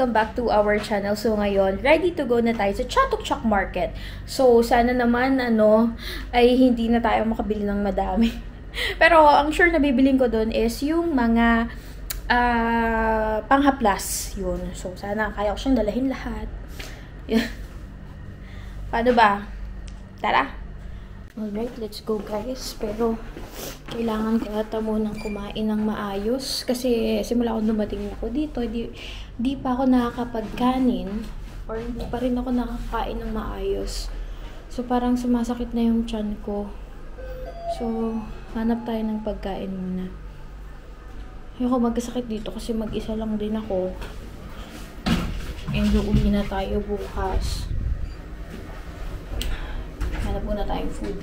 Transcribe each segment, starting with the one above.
welcome back to our channel. So ngayon, ready to go na tayo sa Chatok Chak Market. So sana naman ay hindi na tayo makabili ng madami. Pero ang sure na bibilin ko doon is yung mga panghaplas yun. So sana kaya ko siyang dalahin lahat. Paano ba? Tara! Alright, let's go guys. Pero kailangan ko ata munang kumain ng maayos. Kasi simula akong dumating ako dito, di pa ako nakakapagkanin. Or hindi pa rin ako nakakain ng maayos. So parang sumasakit na yung tiyan ko. So hanap tayo ng pagkain muna. Ayoko magkasakit dito kasi mag-isa lang din ako. And uuwi na tayo bukas. Hanap muna tayong food.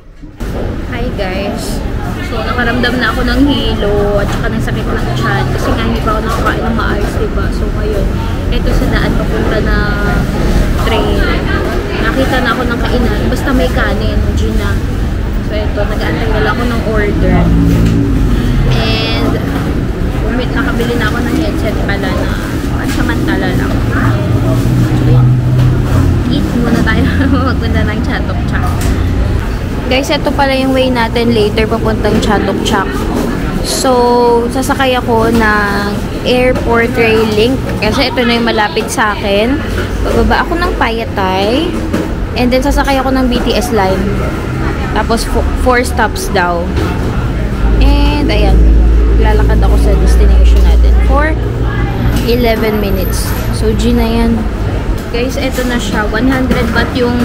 Hi guys! So nakaramdam na ako ng hilo at saka ng sakit ng tiyan. Kasi nga hindi pa ako nakakain ng maayos, diba? So ngayon, ito sa daan papunta na train. Nakita na ako ng kainan. Basta may kanin, Gina. So ito, nag-aantay na lang ako ng order. And nakabili na ako ng headset pala na pansamantala lang. Eat muna tayo. Magpunta ng Chatok Chak. Guys, ito pala yung way natin later papuntang Chatok Chak. So, sasakay ako ng Airport Rail Link. Kasi ito na yung malapit sa akin. Bababa ako ng Payatay. And then, sasakay ako ng BTS line. Tapos, 4 stops daw. And, ayan. Lalakad ako sa destination natin for 11 minutes. So, G na yan. Guys, ito na siya. 100 baht yung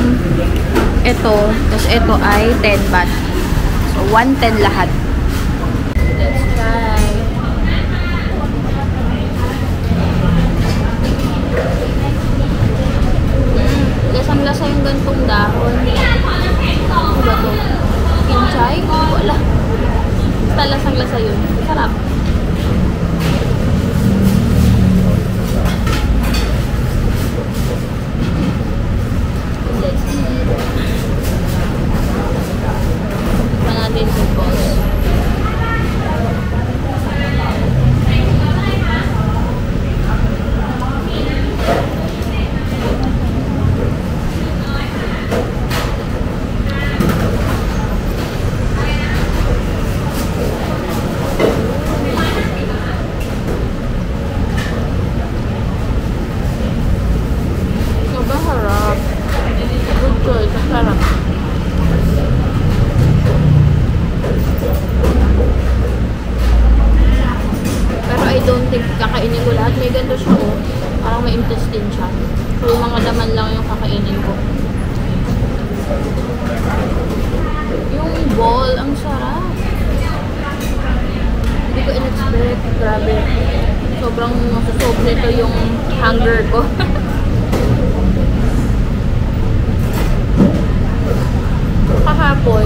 ito. Tapos ito ay 10 baht. So, 110 lahat. Let's try. Lasang-lasa yung gantong dahon. Ano ba ito? Kinchay? Wala. Basta lasang-lasa yun. Sarap. Kakainin ko lahat. May ganito siya, oh. Parang may intestine siya. So, yung mga laman lang yung kakainin ko. Yung ball, ang sarap. Hindi ko in-expect. Grabe. Sobrang nasusob nito yung hunger ko. Kahapon,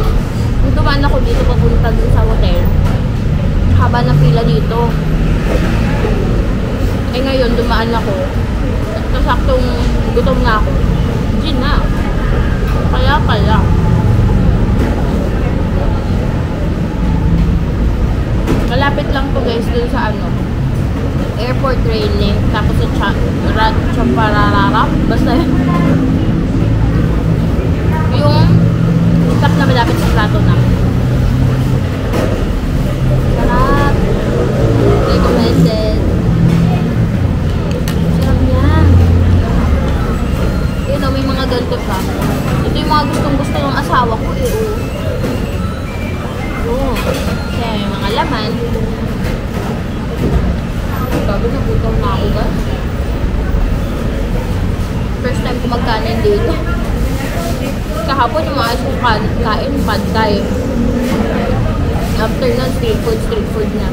nung dumaan ako dito papunta dun sa hotel, haba ng pila dito. Eh ngayon, dumaan ako. Tapos saktong gutom na ako. Gin na. Kaya pala. Malapit lang to guys dun sa Airport Rail Link. Tapos sa Champararara. Basta yung stop na malapit sa plato na. Sarap. Recommended. May mga ganito pa. Ito yung mga gustong-gusto ng asawa ko eh. Oh. Kaya may mga laman. Bago na gutom na ako ba? First time ko magkanin dito. Kahapon yung mga asong kain, pad thai. After nun, street food na.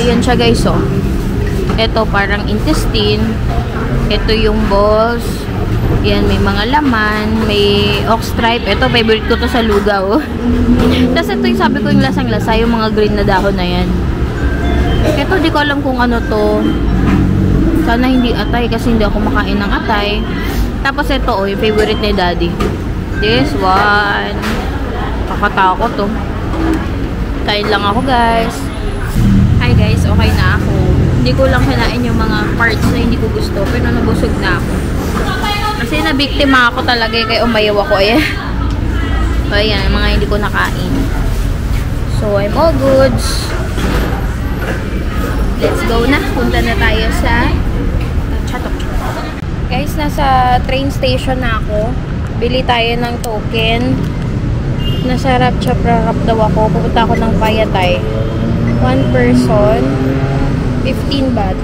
Ayan siya guys, oh. Ito parang intestine. Ito yung balls. Yan, may mga laman. May ox stripe. Ito, favorite ko to sa lugaw. Tapos ito yung sabi ko yung lasang-lasa. Yung mga green na dahon na yan. Ito, di ko alam kung ano to. Sana hindi atay kasi hindi ako makain ng atay. Tapos ito, oh, yung favorite ni Daddy. This one. Kakatakot, oh. Kain lang ako, guys. Hi, guys. Okay na ako. Hindi ko lang kinain yung mga parts na hindi ko gusto. Pero nabusog na ako. Kasi nabiktima ako talaga kaya umayaw ako. Ayan. So, ayan. Mga hindi ko nakain. So, I'm all goods. Let's go na. Punta na tayo sa Chatok. Guys, nasa train station na ako. Bili tayo ng token. Nasa Ratchaprarap daw ako. Pupunta ako ng Payatay. 1 person, 15 baht.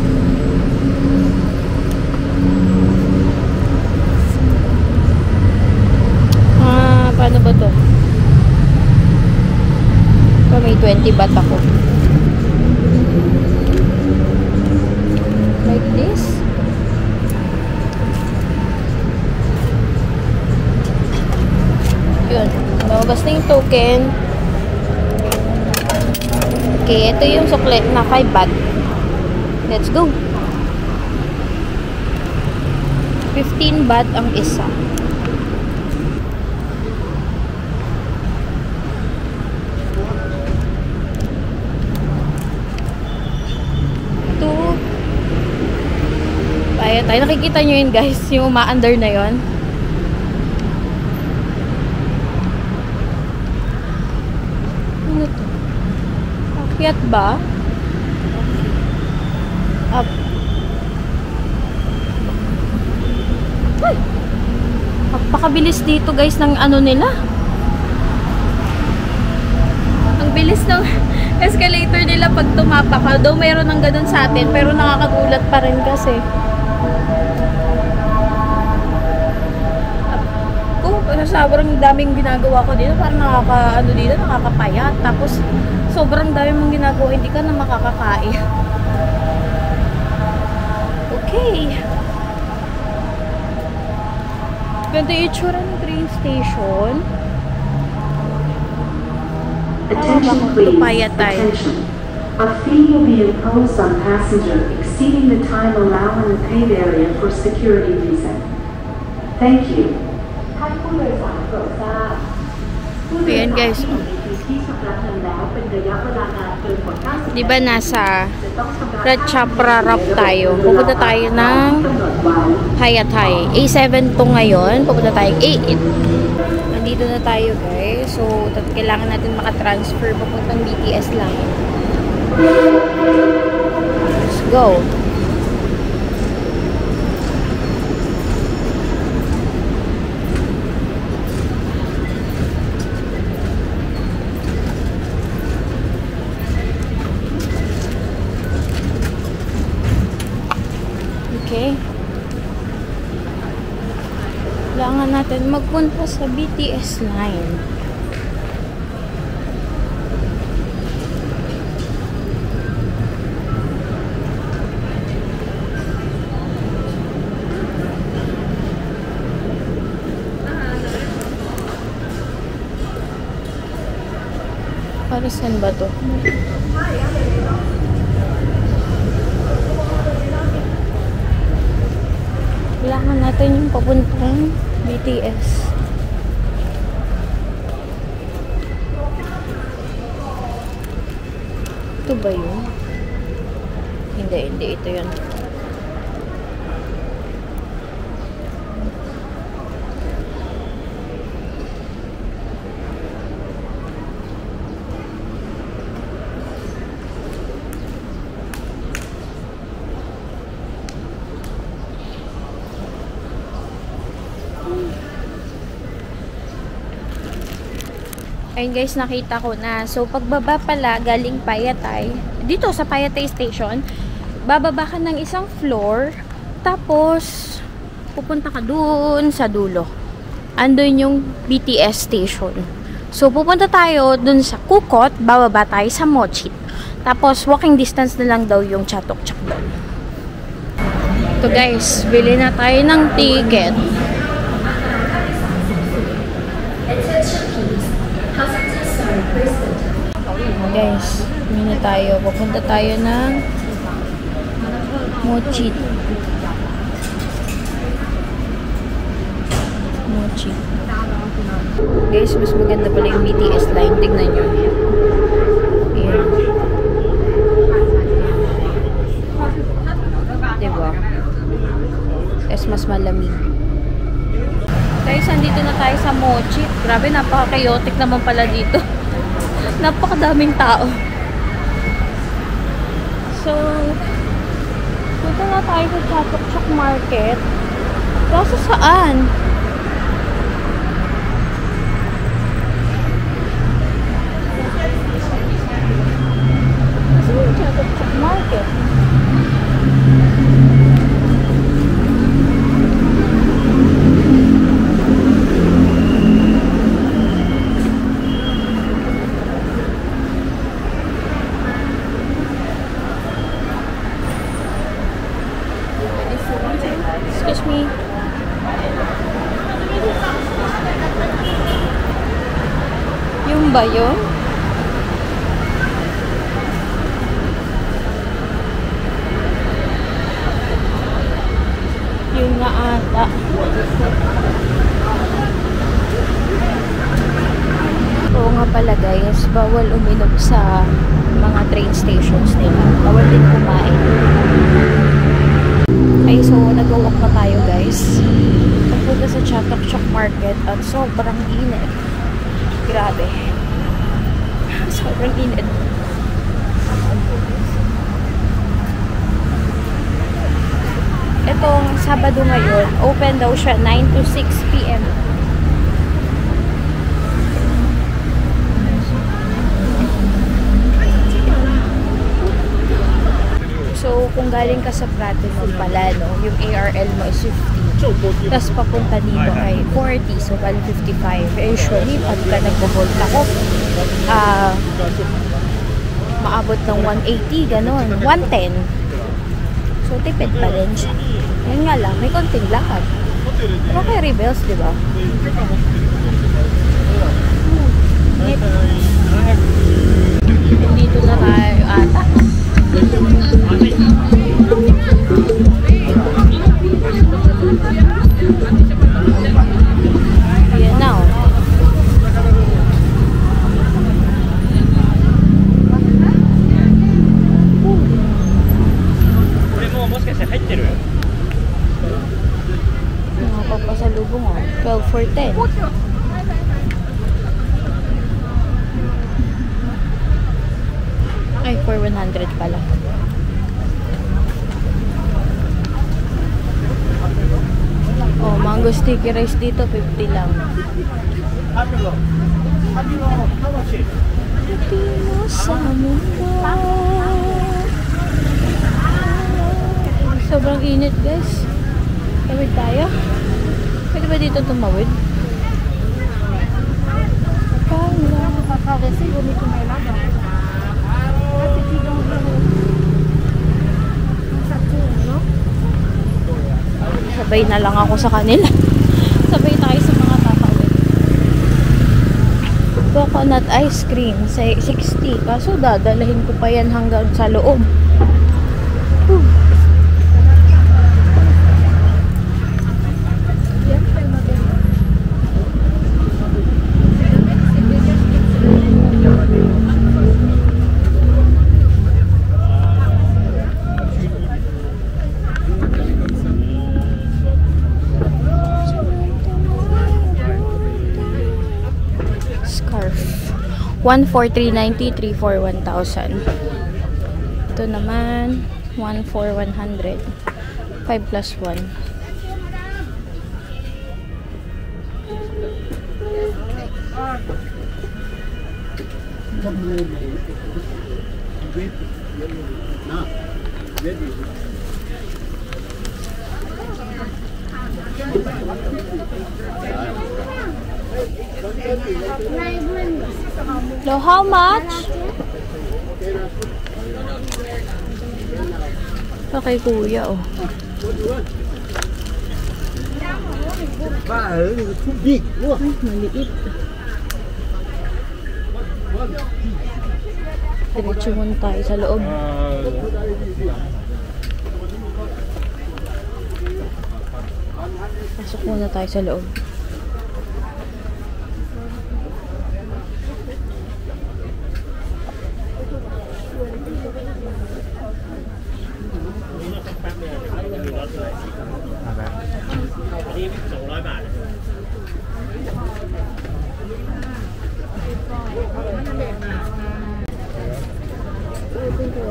Paano ba to? May 20 baht ako. Like this. Yun. Lumabas na yung token. Okay, ito yung suklet na 5 baht. Let's go. 15 baht ang isa. Ito. Payatay. Nakikita nyo yun, guys. Yung uma-under na yun. Ano to? Akyat ba? Up. Ay! Napakabilis dito, guys, ng ano nila. Ang bilis ng escalator nila pag tumapak ka. Though mayroon ng ganun sa atin, pero nakakagulat pa rin kasi. Sobrang daming ginagawa ko dito. Parang nakakapayat. Tapos, sobrang dami mong ginagawa. Hindi ka na makakakain. Okay. Ganda yung itsura ng train station. Attention please, attention. A fee will be imposed on passenger exceeding the time allowed in the paid area for security reason. Thank you. Ayan, guys. Diba nasa Ratchaprarap tayo? Pupunta tayo ng Payatay. A7 to ngayon. Pupunta tayo A8. Nandito na tayo, guys. So, kailangan natin makatransfer papuntang BTS lang. Let's go. Okay. Kailangan natin magpunta sa BTS line. Para saan ba to? Kailangan natin yung papuntang BTS. Ito ba yun? Hindi ito yun. Ayun, guys, nakita ko na. So, pagbaba pala, galing Payatay, dito sa Payatay Station, bababa ka ng isang floor, tapos, pupunta ka dun sa dulo. Andun yung BTS station. So, pupunta tayo dun sa Kukot, bababa tayo sa Mochit. Tapos, walking distance na lang daw yung Chatok Chak doon. Ito, guys, bili na tayo ng ticket. Guys, muna tayo. Pupunta tayo ng Mochit. Guys, mas maganda pala yung BTS line. Tignan nyo. Es mas malamig. Guys, andito na tayo sa Mochi. Grabe, napaka-chaotic naman pala dito. Napakadaming tao. So, dito na tayo sa Chatok Chok Market. Kaso saan? Kasi yung Chatok Chok Market. Excuse me. Yung ba yun? Yun nga ata. Oo nga pala guys, bawal uminom sa mga train stations nila. Bawal din kumain. Okay, so nag-walk na tayo guys. Punta sa Chatok Chok Market at sobrang init. Grabe. Sobrang init. Itong Sabado ngayon, open daw siya 9 to 6 p.m. So, kung galing ka sa Platinum pala, no, yung ARL mo is 50. Tapos papunta dito ay 40. So, bali 55. Usually, pagka nag-bolt ako, maabot ng 180, ganon. 110. So, tipid pa rin siya. Yun nga lang, may konting lakad. Pero kay Rebels, di ba? Dito na tayo ata. Ayan na, oh. Nakapagpasalubong, oh. 12 for 10. Ay, for 100 pala. Oh, mango sticky rice dito, 50 lang. Pilipino sa mundo. Sobrang init, guys. Tawid tayo. Pwede ba dito tumawid? Sabay na lang ako sa kanila. Sabay tayo sa mga tatawid. Coconut ice cream sa 60. Kaso dadalahin ko pa yan hanggang sa loob. Whew. Scarf. 1 for 390, 3 for 1,000. Ito naman, 1 for 100. 5 plus 1. So, how much? Okay, kuya, oh. Ay, maliit. Diretso muna tayo sa loob. Pasok muna tayo sa loob.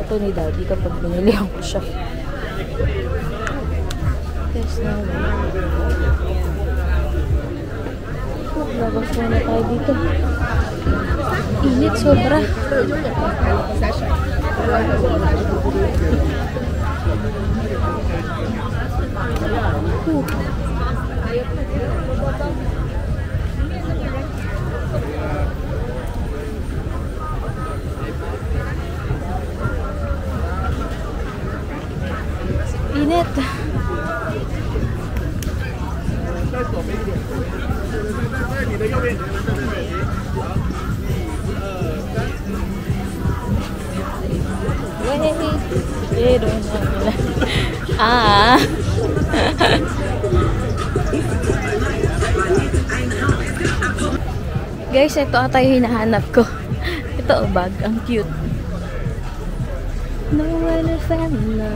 to ni Daddy kapag binilihan ko siya. There's no way. Labas muna tayo dito. Init sobra. Init. Pero guys, ito ata yung hinahanap ko. Ito ang bag, ang cute. No elephant na.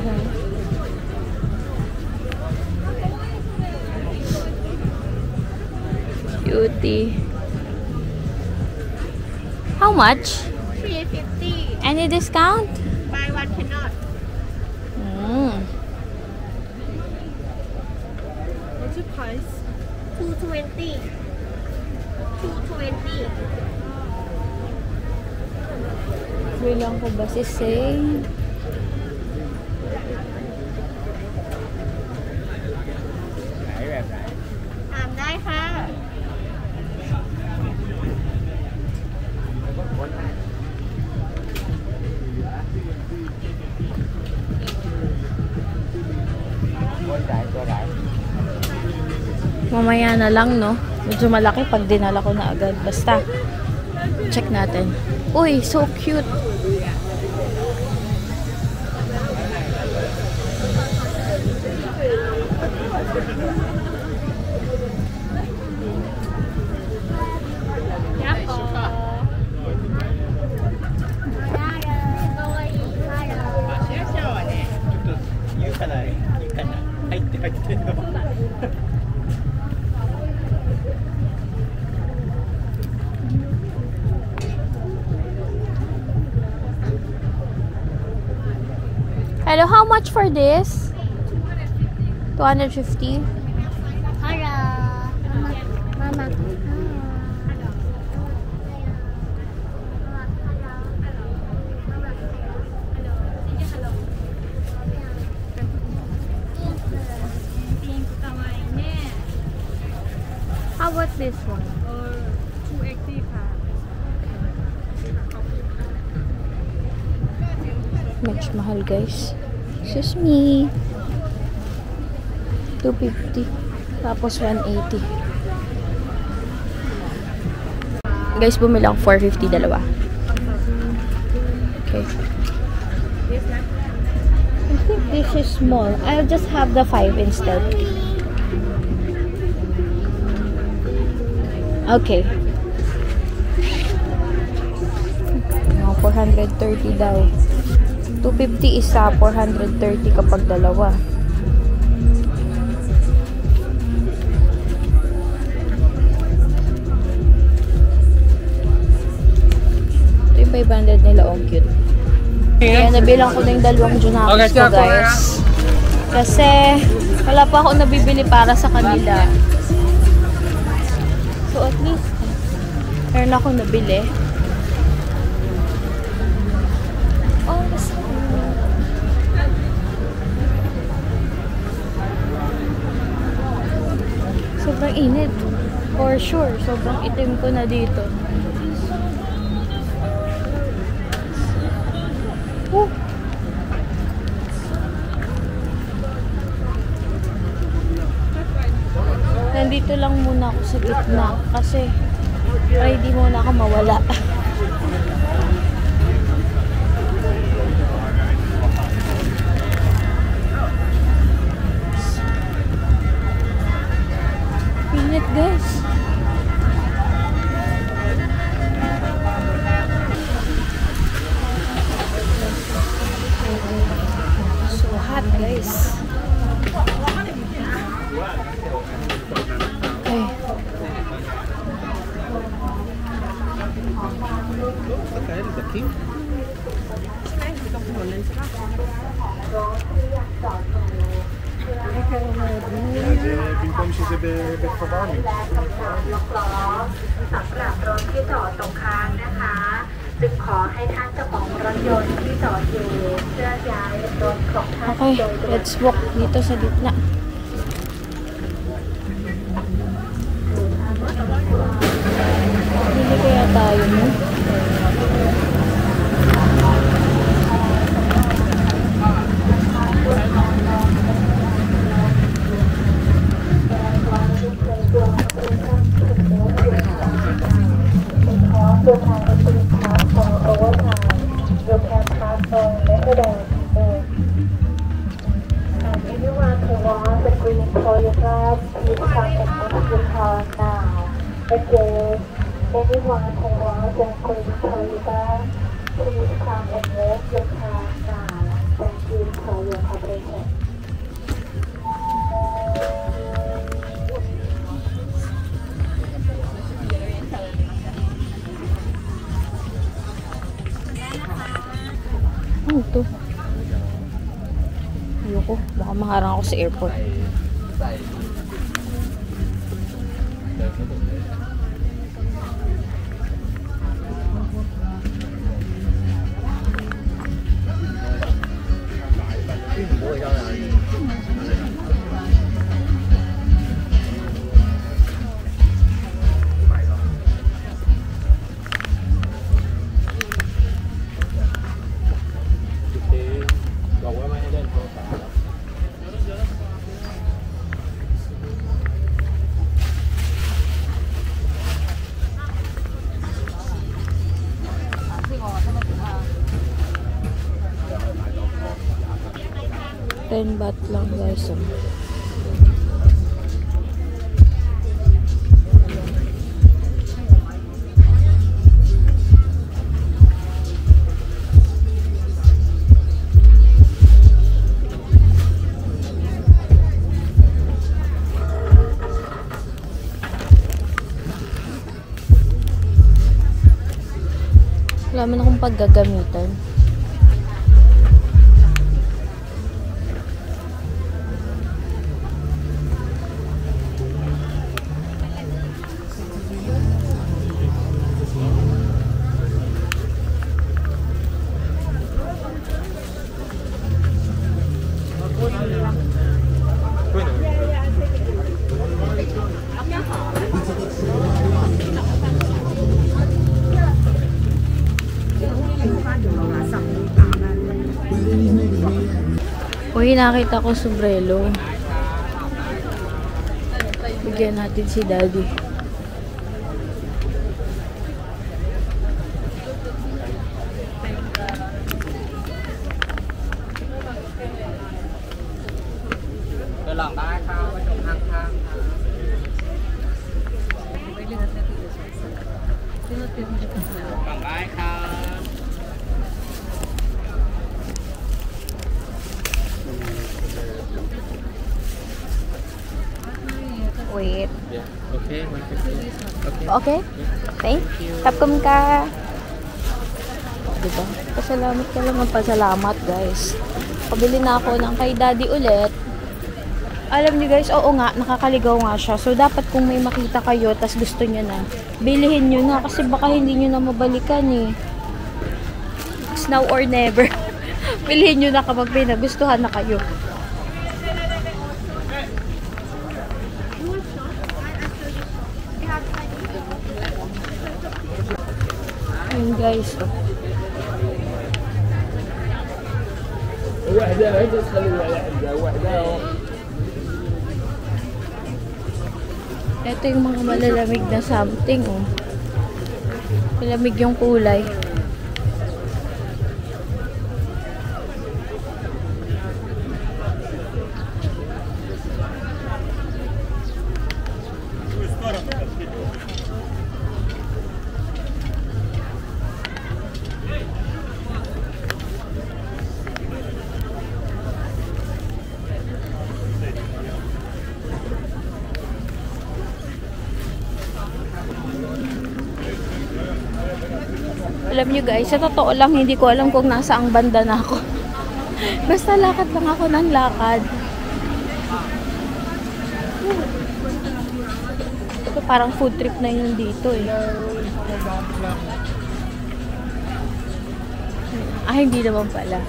Cutie. How much? 350. Any discount? Buy one cannot. What's your price? 220. 220. Bilang ko ba si Say?ได้ค่ะ Mamaya na lang, no? Medyo malaki pag dinala ko na agad. Basta, check natin. Uy, so cute! Hello, how much for this? 250? Hello. Mama. How about this one? 280 ค่ะ Medyo mahal, guys. Excuse me. 250. Tapos 180. Guys, bumili ako 450 dalawa. Okay. I think this is small. I'll just have the 5 instead. Okay. 430 daw. 250 isa, 430 kapag dalawa. Ito yung 500 nila, oh cute. Kaya nabilang ko na yung dalawang junakis ko, guys. Kasi wala pa ako nabibili para sa kanila. So at least meron ako nabili. Oh, sobrang init. For sure, sobrang itim ko na dito. Oh. Nandito lang muna ako sa gitna kasi ready muna ako mawala. Init, guys. So hot, guys. Okay. นั้นใช่ปะไม่เคยมาดู במקום שזה בית-חב"דניק. สำหรับรถที่จอดตรงค้างนะคะ จึงขอให้ท่านเจ้าของรถยนต์ที่จอดอยู่เคลื่อนย้ายรถของท่าน Okay, let's walk dito sa gitna. Hindi kaya tayo, no? Anyone who wants a green for your drive, please come and move your car now. Again, anyone who wants a green for your drive, please come and move your car now. Thank you for your cooperation. Ano to? Ayoko. Baka maharang ako sa airport. $10 lang guys. Wala man akong paggagamitan. Uy, nakita ko sombrero. Bigyan natin si Daddy. Wait. Yeah. Okay, 150. Okay. Okay? Thank you. Tapkom ka. Diba? Pasalamat ka lang ng pasalamat, guys. Pabili na ako ng kay Daddy ulit. Alam niyo guys, oo nga, nakakaligaw nga siya. So, dapat kung may makita kayo, tas gusto niyo na, bilihin niyo na. Kasi baka hindi niyo na mabalikan eh. It's now or never. Bilihin niyo na kapag may nagustuhan na kayo. Ayun guys, oh. Ito yung mga malalamig na something, oh. Malamig yung kulay. Alam nyo guys, sa totoo lang, hindi ko alam kung nasa ang banda na ako. Basta lakad lang ako ng lakad. Ito parang food trip na yun dito eh. Ah, hindi naman pala.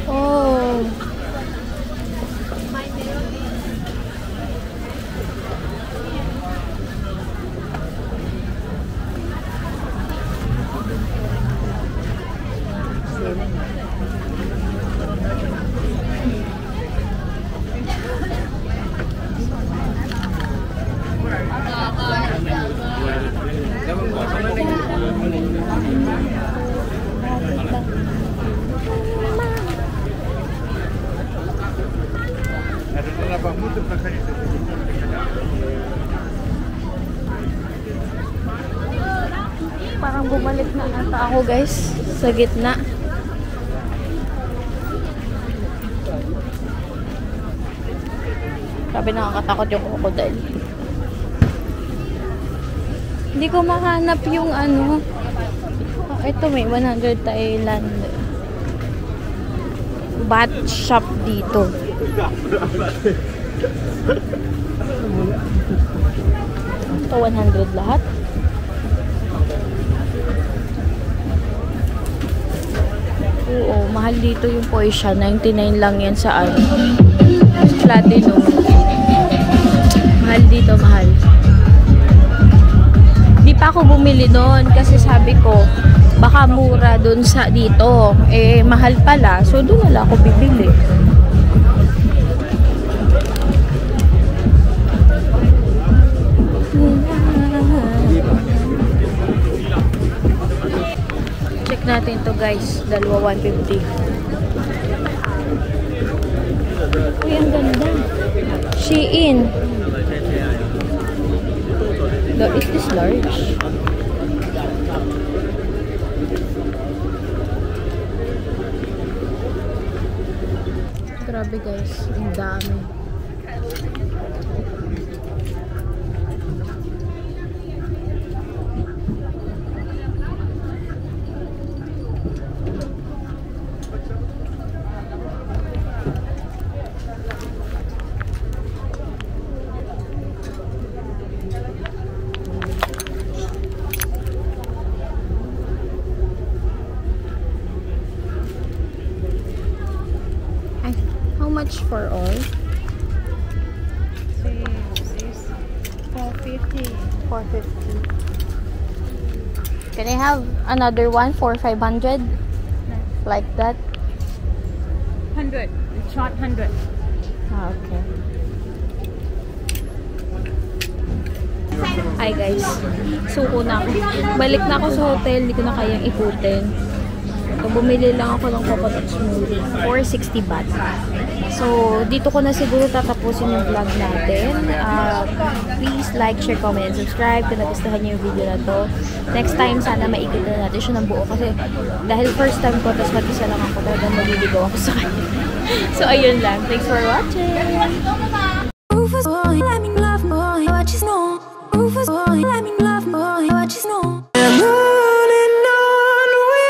Oh. Parang bumalik na ata ako guys sa gitna. Sabi nakakatakot yung crocodile. Hindi ko mahanap yung ano. Oh, ito may 100 Thailand bat shop dito. Ito 100 lahat. Oo, mahal dito yung Poisha. 99 lang yan sa ano. Platinum. Mahal dito, mahal. Di pa ako bumili noon kasi sabi ko baka mura dun sa dito. Eh, mahal pala. So, doon na lang ako bibili. Check natin to guys. Dalawa 150. Uy, ang ganda. Shein. Is this large? Grabe guys. Ang dami. How much for all? 450. 450. Can I have another one for 500? Like that? 100. Short 100. Ah, okay. Hi guys. Suko na ako. Balik na ako sa hotel. Hindi ko na kayang ikutin. So, bumili lang ako ng coconut smoothie. 460 baht. So, dito ko na siguro tatapusin yung vlog natin. Please like, share, comment, and subscribe kung nagustuhan niyo yung video na to. Next time, sana maikot na natin siya ng buo. Kasi dahil first time ko, tapos mag-isa lang ako, talagang maliligaw ako sa kanya. So, ayun lang. Thanks for watching! Rufus boy, let me love boy, what you know. Rufus boy, let me